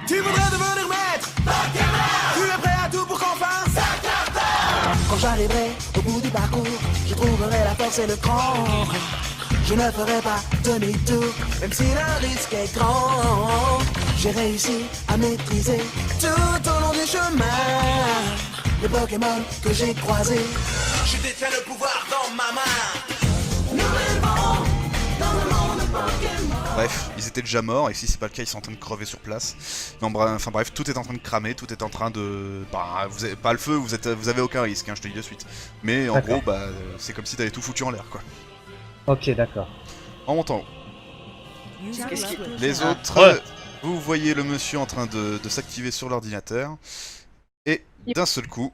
Tu voudrais devenir maître Pokémon. Tu es prêt à tout pour qu'enfin ça cartonne. Quand j'arriverai au bout du parcours, je trouverai la force et le cran. Je ne ferai pas demi-tour, même si le risque est grand. J'ai réussi à maîtriser tout au long du chemin les Pokémon que j'ai croisés. Je détiens le pouvoir dans ma main. Nous vivons dans le monde Pokémon. Bref, ils étaient déjà morts, et si c'est pas le cas, ils sont en train de crever sur place. Non, enfin bref, tout est en train de cramer, tout est en train de... Bah, vous avez pas le feu, vous avez aucun risque, hein, je te dis de suite. Mais en gros, bah, c'est comme si t'avais tout foutu en l'air, quoi. Ok, d'accord. En montant. Qu'est-ce qui... Les autres, Ouais. vous voyez le monsieur en train de s'activer sur l'ordinateur, et d'un seul coup...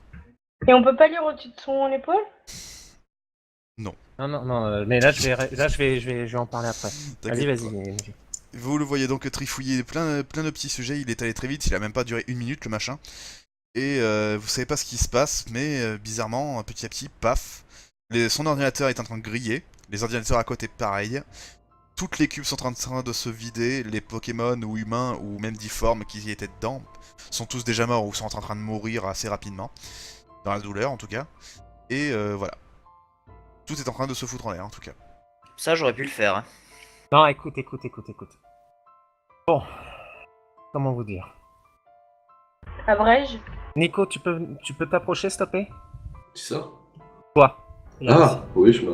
Et on peut pas lire au-dessus de son épaule? Non, mais là je vais en parler après. Vas-y, vas-y. Vous le voyez donc trifouiller plein de petits sujets, il est allé très vite, il a même pas duré 1 minute le machin. Et vous savez pas ce qui se passe, mais bizarrement, petit à petit, paf, son ordinateur est en train de griller, les ordinateurs à côté pareil. Toutes les cubes sont en train de se vider, les Pokémon ou humains ou même difformes qui y étaient dedans sont tous déjà morts ou sont en train de mourir assez rapidement. Dans la douleur en tout cas. Et voilà. Tout est en train de se foutre en l'air en tout cas. Ça, j'aurais pu le faire. Hein. Non, écoute. Bon, comment vous dire? Abrège. Nico, tu peux t'approcher s'il te plaît? C'est ça? Toi. Ah, oui,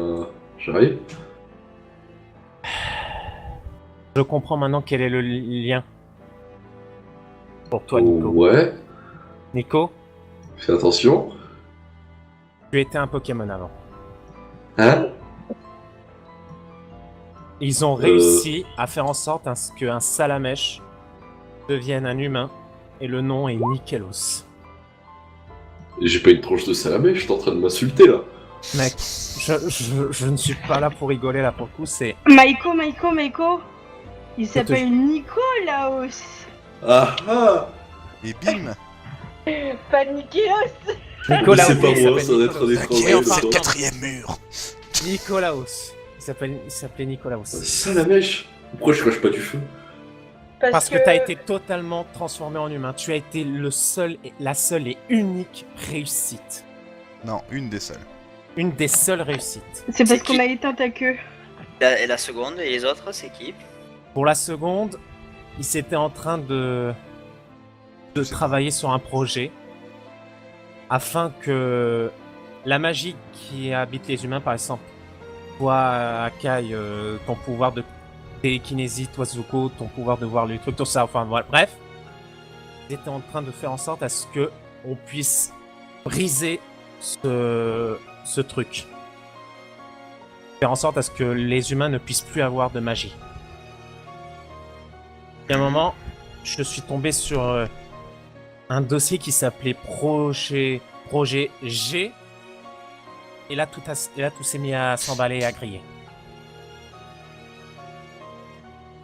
j'arrive. Je comprends maintenant quel est le lien. Pour toi, Nico. Ouais, Nico, fais attention. tu étais un Pokémon avant. Hein? Ils ont réussi à faire en sorte qu'un Salamèche devienne un humain, et le nom est Nikelos. J'ai pas une tranche de salamèche, t'es en train de m'insulter là. Mec, je ne suis pas là pour rigoler, là pour le coup, c'est... Maiko. Il s'appelle Nicolaos. Ah ah! Et bim! Pas Nikios. Nicolas, c'est pas il moi, s'appelle ça doit être Nicolas. des Qui est travaux. enfin le 4ème mur? Nicolaos. Il s'appelait Nicolaos. Salamèche? Pourquoi je crache pas du feu? Parce que t'as été totalement transformé en humain. Tu as été la seule et unique réussite. Non, une des seules. Une des seules réussites. C'est parce C'est qu'on qui a éteint ta queue. Et la seconde, et les autres, c'est qui? Pour la seconde, il s'était en train de travailler sur un projet afin que la magie qui habite les humains, par exemple, toi, Akai, ton pouvoir de télékinésie, toi, Zuko, ton pouvoir de voir les trucs, tout ça, enfin voilà, bref. Ils étaient en train de faire en sorte à ce que on puisse briser ce truc. Faire en sorte à ce que les humains ne puissent plus avoir de magie. Et à un moment, je suis tombé sur un dossier qui s'appelait Projet G. Et là, tout s'est mis à s'emballer et à griller.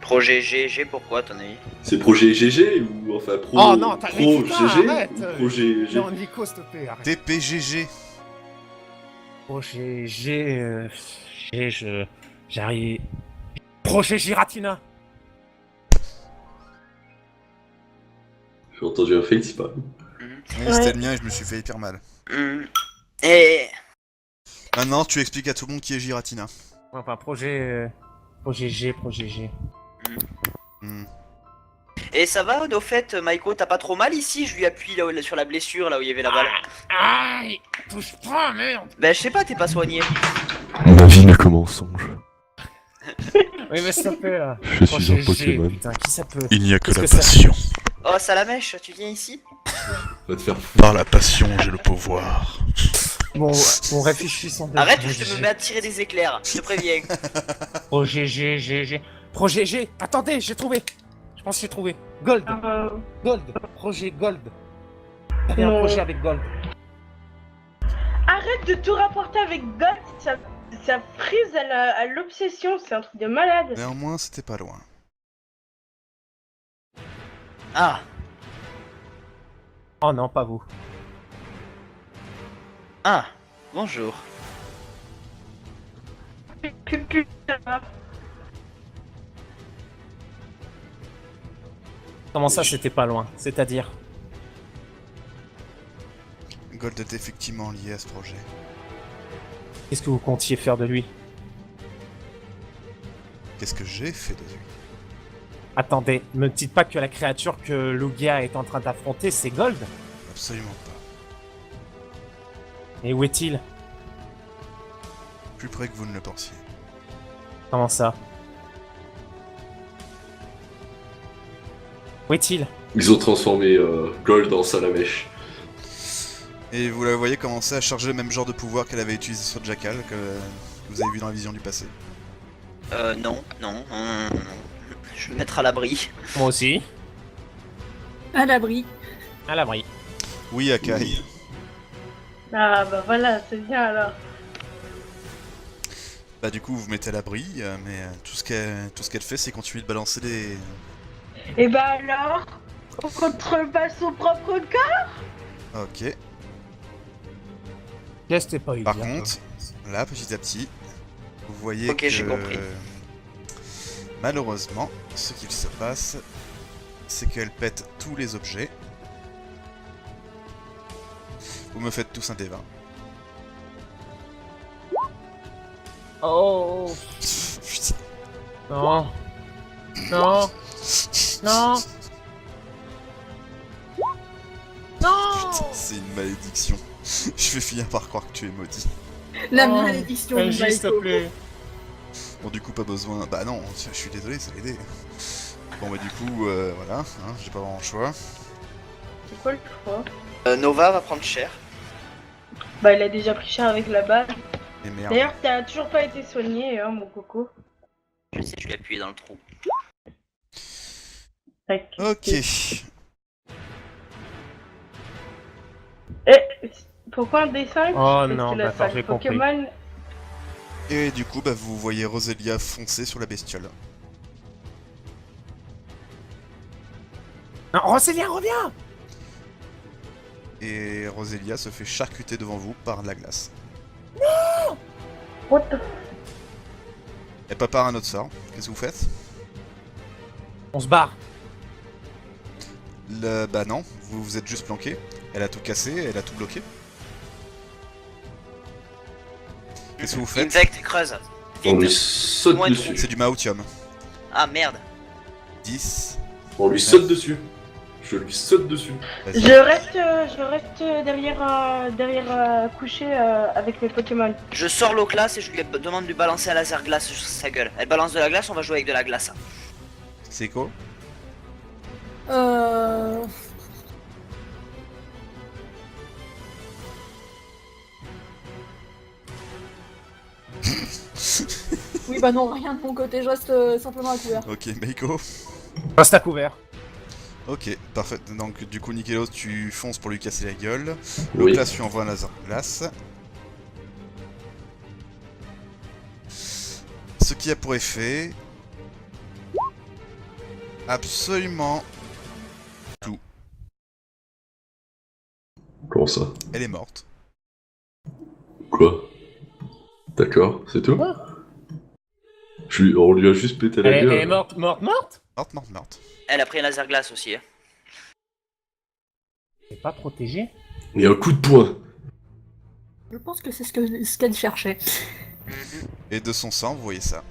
Projet GG, pourquoi, à ton avis? C'est projet GG ou enfin pro, Oh non, t'as pro putain, GG arrête. ou projet G? Non, Nico, s'il te plaît, arrête. TPGG. Projet G, j'arrive... Projet Giratina. J'ai entendu un fail, c'est pas. Mais c'était le mien et je me suis fait hyper mal. Et... Maintenant, tu expliques à tout le monde qui est Giratina. Enfin, projet G. Hmm. Et ça va, au fait, Maiko, t'as pas trop mal ici? Je lui appuie là, sur la blessure, là où il y avait la balle. Aïe, touche pas, merde. Ben, je sais pas, t'es pas soigné. Ma vie n'est que mensonge. Oui, mais s'il te plaît, là. Je suis Projet un Pokémon. G, putain, qui ça peut... Il n'y a que Qu'est-ce la que ça- passion. Oh, Salamèche, tu viens ici? Va te faire foutre. Par la passion, j'ai le pouvoir. Bon, réfléchissons. Arrête ou je te mets à tirer des éclairs, je te préviens. Projet G. Projet G. Attendez, j'ai trouvé. Je pense que j'ai trouvé. Gold. Projet Gold. T'avais un Non. projet avec Gold. Arrête de tout rapporter avec Gold, ça frise à l'obsession, c'est un truc de malade. Néanmoins, c'était pas loin. Ah, Oh non, pas vous. ah, bonjour. Putain. Comment ça, c'était pas loin? C'est-à-dire? Gold est effectivement lié à ce projet. Qu'est-ce que vous comptiez faire de lui? Qu'est-ce que j'ai fait de lui? Attendez, me dites pas que la créature que Lugia est en train d'affronter, c'est Gold? Absolument pas. Et où est-il? Plus près que vous ne le pensiez. Comment ça? Où est-il? Ils ont transformé Gold en Salamèche. Et vous la voyez commencer à charger le même genre de pouvoir qu'elle avait utilisé sur Jackal, que vous avez vu dans la vision du passé. Non. Je vais me mettre à l'abri. Moi aussi. À l'abri. À l'abri. Oui, Akai. Ah bah voilà, c'est bien alors. Bah du coup vous vous mettez à l'abri, mais tout ce qu'elle fait c'est continuer de balancer des... Et bah alors, on contrôle pas son propre corps. Ok. C'était pas Par évident. contre, là petit à petit, vous voyez Ok, que... j'ai compris. Malheureusement, ce qu'il se passe, c'est qu'elle pète tous les objets. Vous me faites tous un D20. Oh Putain. non. Non. Non. Non. Putain, c'est une malédiction. Je vais finir par croire que tu es maudit. La Oh, malédiction MJ, s'il te Maiko. plaît. Bon du coup pas besoin... Bah non, je suis désolé, ça l'aider. Bon bah du coup, voilà, hein, j'ai pas vraiment le choix. C'est quoi le choix? Nova va prendre cher. Bah il a déjà pris cher avec la balle. Et merde. D'ailleurs t'as toujours pas été soigné hein mon coco. Je sais, je lui ai appuyé dans le trou. Tac. Ok. Eh, pourquoi un D5? Oh Parce non, que la d'accord, salle j'ai compris. Pokémon. Et du coup, bah, vous voyez Roselia foncer sur la bestiole. Non, Rosélia, reviens. Et Roselia se fait charcuter devant vous par de la glace. What the... Elle prépare un autre sort. Qu'est-ce que vous faites? On se barre. Bah non, vous vous êtes juste planqué. Elle a tout cassé, elle a tout bloqué. Qu'est-ce que vous faites? Infect, creuse. On lui Vite. saute Moins dessus. C'est du Maotium. Ah merde. 10. On lui saute dessus. Je lui saute dessus. Vas-y. Je reste derrière couché avec mes Pokémon. Je sors l'eau classe et je lui demande de lui balancer un laser glace sur sa gueule. Elle balance de la glace, on va jouer avec de la glace. C'est quoi? Oui, bah non, rien de mon côté, je reste simplement à couvert. Ok, Meiko. Reste à couvert. Ok, parfait. Donc du coup, Nikelos, tu fonces pour lui casser la gueule. Oui. L'Oclas lui envoie un laser glace. Ce qui a pour effet... Absolument... Comment ça? Elle est morte. Quoi? D'accord, c'est tout? On lui a juste pété la Elle gueule. est morte. Morte. Elle a pris un laser glace aussi. Hein. C'est pas protégé. Et un coup de poing. Je pense que c'est ce qu'elle cherchait. Et de son sang, vous voyez ça.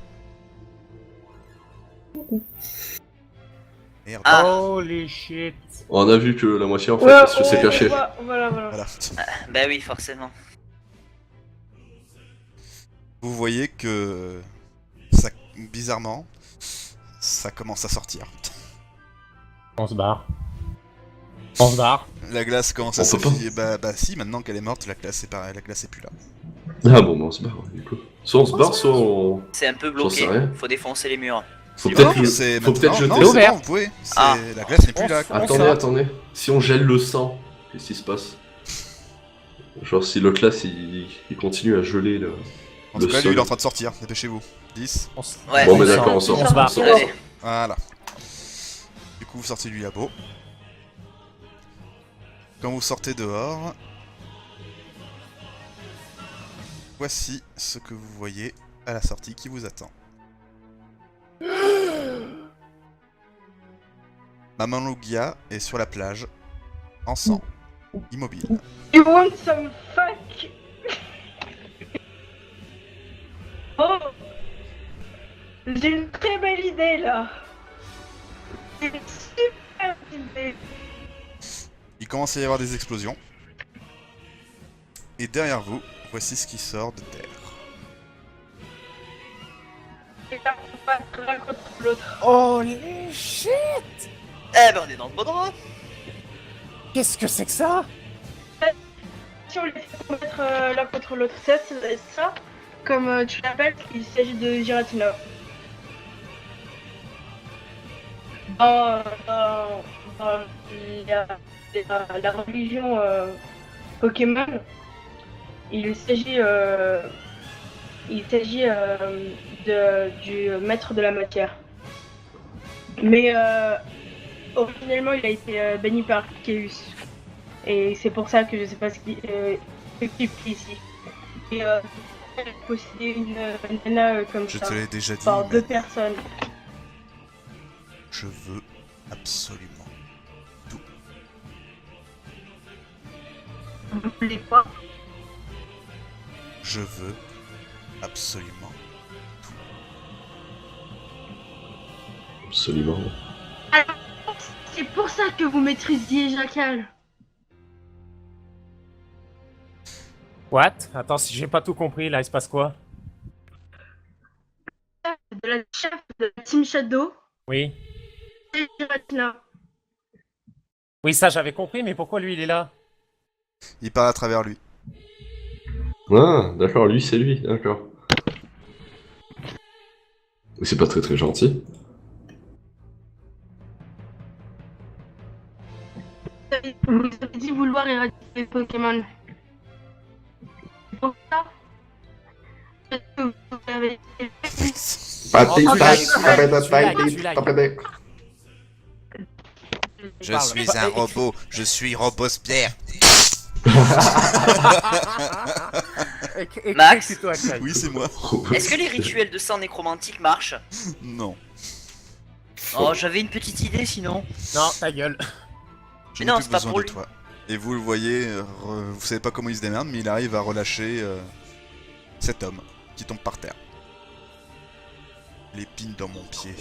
Merde. Ah. Holy shit. On a vu que la moitié en fait, Ouais, parce que c'est ouais, caché. Voilà. Voilà. Bah oui, forcément. Vous voyez que... Ça, bizarrement, ça commence à sortir. On se barre. On se barre. La glace commence On à peut pas. s'effiler. Bah si, maintenant qu'elle est morte, la glace est pareil, la glace est plus là. Ah bon, bah on se barre, du coup. Soit on se barre, soit on... C'est un peu J'en sais bloqué. rien. Faut défoncer les murs. Faut Non, peut-être c'est faut peut-être maintenant. jeter... Non, c'est c'est bon. bon, vous pouvez. Ah. La glace n'est plus là. quoi. Attendez, attendez. Si on gèle le sang, qu'est-ce qui se passe? Genre si le classe il continue à geler le... En tout le cas, lui, sol. il est en train de sortir. Dépêchez-vous. 10. Ouais. Bon, mais on d'accord, on sort. sort. On se barre. sort. Allez. Voilà. Du coup, vous sortez du labo. Quand vous sortez dehors, voici ce que vous voyez à la sortie qui vous attend. Maman Lugia est sur la plage, en sang, immobile. You want some fuck? Oh! J'ai une très belle idée là! C'est une super idée! Il commence à y avoir des explosions. Et derrière vous, voici ce qui sort de terre. Et là, on va l'un contre l'autre. Holy shit! Eh ben on est dans le bon droit. Qu'est-ce que c'est que ça? Si on les fait combattre l'un contre l'autre, ça, comme tu l'appelles, il s'agit de Giratina. Dans la religion Pokémon, il s'agit du maître de la matière. Mais originellement, il a été banni par Arceus. Et c'est pour ça que je sais pas ce qui est ici. Et posséder une nana comme Je ça te l'ai déjà dit, par mais deux personnes. je veux absolument tout. Vous voulez quoi? Je veux absolument. Absolument. Alors, c'est pour ça que vous maîtrisiez Jackal. What? Attends, si j'ai pas tout compris, là, il se passe quoi? De la chef de la Team Shadow, Oui. c'est Giratina. Oui, ça j'avais compris, mais pourquoi lui il est là? Il parle à travers lui. Ah, d'accord, lui c'est lui, d'accord. C'est pas très très gentil. Vous avez dit vouloir éradiquer les Pokémon. C'est pour ça que vous avez Je Parle. suis un robot, je suis Robespierre. Max Explique-toi, Kai. Oui, c'est moi. Est-ce que les rituels de sang nécromantique marchent? Non. Oh, j'avais une petite idée sinon. Non, ta gueule. Je Mais n'ai non, plus c'est pas besoin pour de lui. toi. Et vous le voyez, vous savez pas comment il se démerde, mais il arrive à relâcher cet homme qui tombe par terre. L'épine dans mon pied.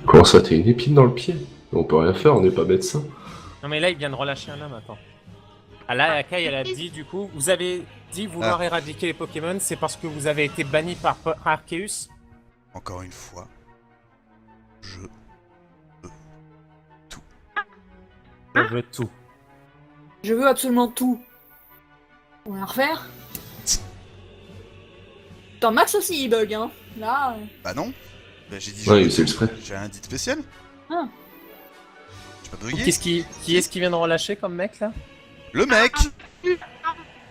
Comment ça, t'as une épine dans le pied? On peut rien faire, on n'est pas médecin. Non mais là il vient de relâcher un homme, attends. Ah là, Akai elle a dit du coup, vous avez dit vouloir éradiquer les Pokémon, c'est parce que vous avez été banni par Arceus? Encore une fois, je veux. Je veux tout. Je veux absolument tout. On va la refaire. Attends, Max aussi il bug, hein. Là. Bah non. Bah j'ai dit. Ouais, c'est exprès. J'ai un dit spécial. Ah. J'ai pas bugué. Qui est-ce qui vient de relâcher comme mec là? Le mec.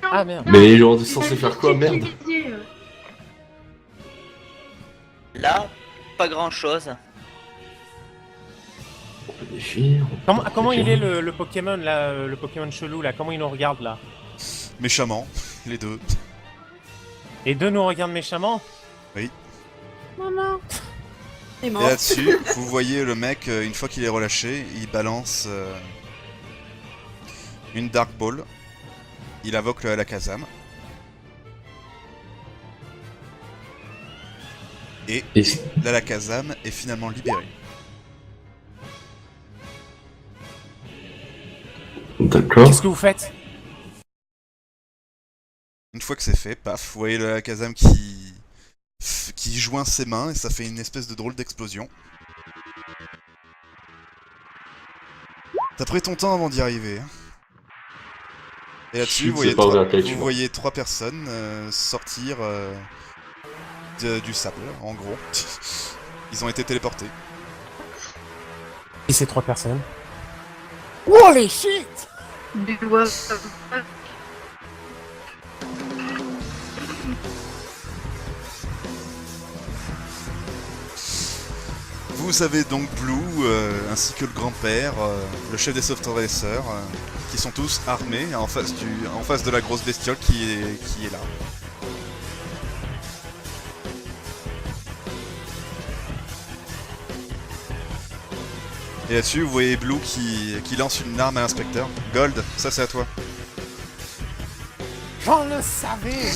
Ah merde. Mais genre, on est censé faire quoi, merde? Là, pas grand chose. On peut définir. Comment il est le Pokémon là, le Pokémon chelou là? Comment il nous regarde là? Méchamment, les deux. Les deux nous regardent méchamment? Oui. Maman. Il est Et mort. là-dessus, vous voyez le mec, une fois qu'il est relâché, il balance une Dark Ball. Il invoque le Alakazam. Et Et l'Alakazam est finalement libéré. d'accord. Qu'est-ce que vous faites? Une fois que c'est fait, paf, vous voyez le Alakazam qui joint ses mains et ça fait une espèce de drôle d'explosion. T'as pris ton temps avant d'y arriver. Hein. Et là-dessus, vous C'est pas vrai, Kai, tu vous vois. voyez trois personnes sortir du sable, en gros. Ils ont été téléportés. Et ces trois personnes? Holy shit! Vous avez donc Blue, ainsi que le grand-père, le chef des sauveteurs, qui sont tous armés en face de la grosse bestiole qui est là. Et là-dessus, vous voyez Blue qui lance une arme à l'inspecteur. Gold, ça c'est à toi. J'en le savais.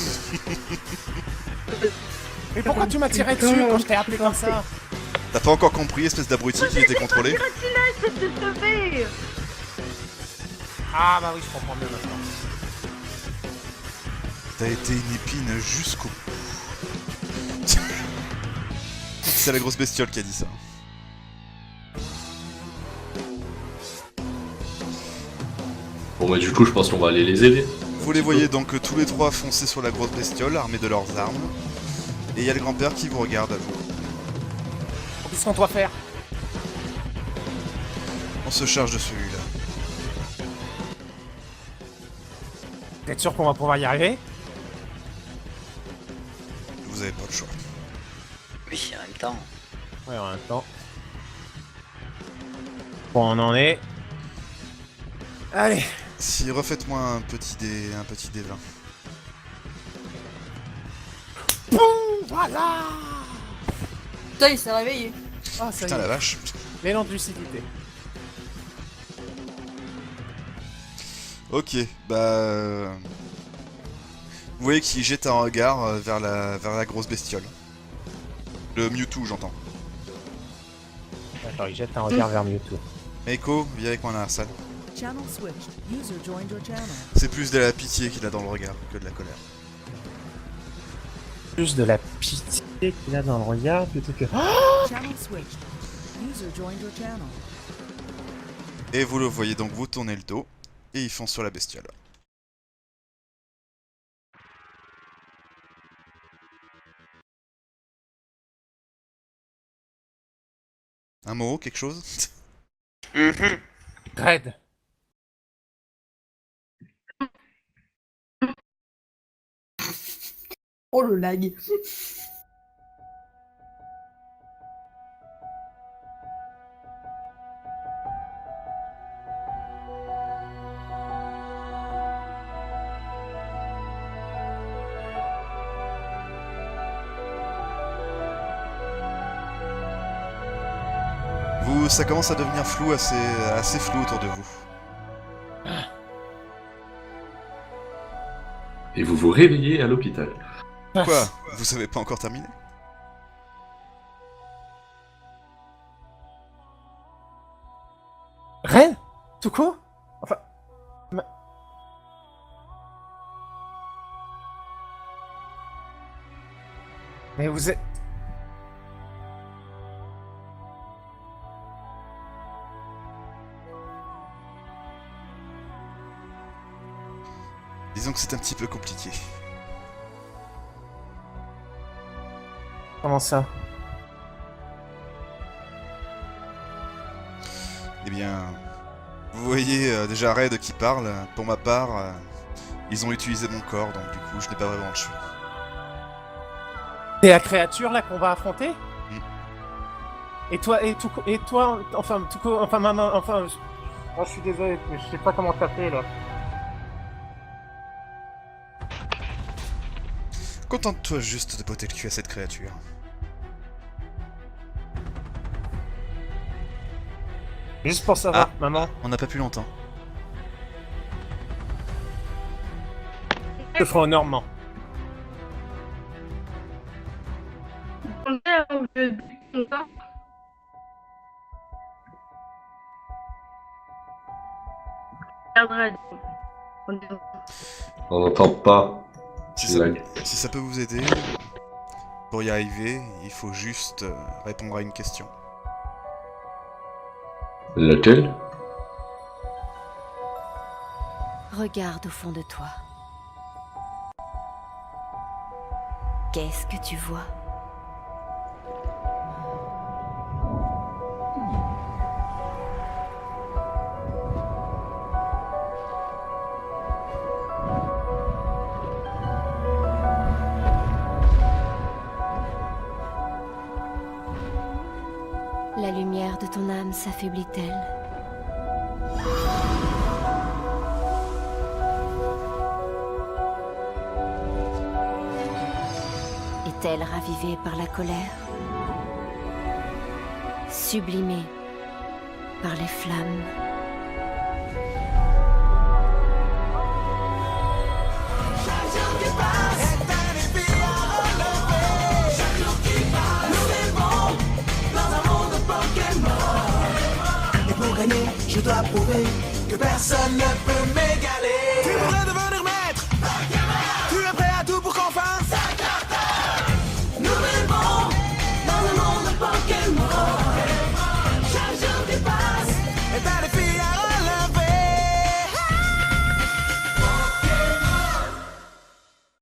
Mais pourquoi tu m'as tiré dessus quand je t'ai appelé comme ça? T'as pas encore compris, espèce d'abruti qui était contrôlé? Ah bah oui, je comprends mieux maintenant. T'as été une épine jusqu'au bout. C'est la grosse bestiole qui a dit ça. Bon bah du coup je pense qu'on va aller les aider. Vous les voyez donc tous les trois foncer sur la grosse bestiole, armés de leurs armes. Et il y a le grand-père qui vous regarde à vous. Qu'est-ce qu'on doit faire? On se charge de celui-là. Vous êtes sûr qu'on va pouvoir y arriver? Vous avez pas le choix. Oui, en même temps. Ouais, en même temps. Bon, on en est. Allez. Si, refaites-moi un petit dé 20. Boum, voilà. Putain, il s'est réveillé. Ah, ça Putain y est. la vache. L'élan de lucidité. Ok, bah... Vous voyez qu'il jette un regard vers la grosse bestiole. Le Mewtwo, j'entends. Attends, il jette un regard vers Mewtwo. Meiko, viens avec moi dans la salle. Channel switched. User joined your channel. C'est plus de la pitié qu'il a dans le regard que de la colère. Plus de la pitié qu'il a dans le regard plutôt que... Channel switched. User joined your channel. Et vous le voyez donc vous tourner le dos, et ils foncent sur la bestiole. Un mot, quelque chose? Mhm. Red. Oh le lag. Ça commence à devenir flou, assez flou autour de vous. Et vous vous réveillez à l'hôpital. Quoi? Vous avez pas encore terminé? Red? Tout court? Enfin... Mais vous êtes... Disons que c'est un petit peu compliqué. Comment ça? Eh bien, vous voyez déjà Red qui parle. Pour ma part, ils ont utilisé mon corps, donc du coup, je n'ai pas vraiment le choix. C'est la créature là qu'on va affronter? Mm. Et toi, enfin, Tuko, enfin, maman, enfin... Oh, je suis désolé, mais je sais pas comment t'appeler là. Contente-toi juste de botter le cul à cette créature. Juste pour savoir, maman. On n'a pas plus longtemps. Je te ferai honneur, On n'entend pas. Si ça peut vous aider, pour y arriver, il faut juste répondre à une question. Laquelle? Regarde au fond de toi. Qu'est-ce que tu vois? La lumière de ton âme s'affaiblit-elle? Est-elle ravivée par la colère? Sublimée par les flammes. Et pour gagner, je dois prouver que personne ne peut m'aider.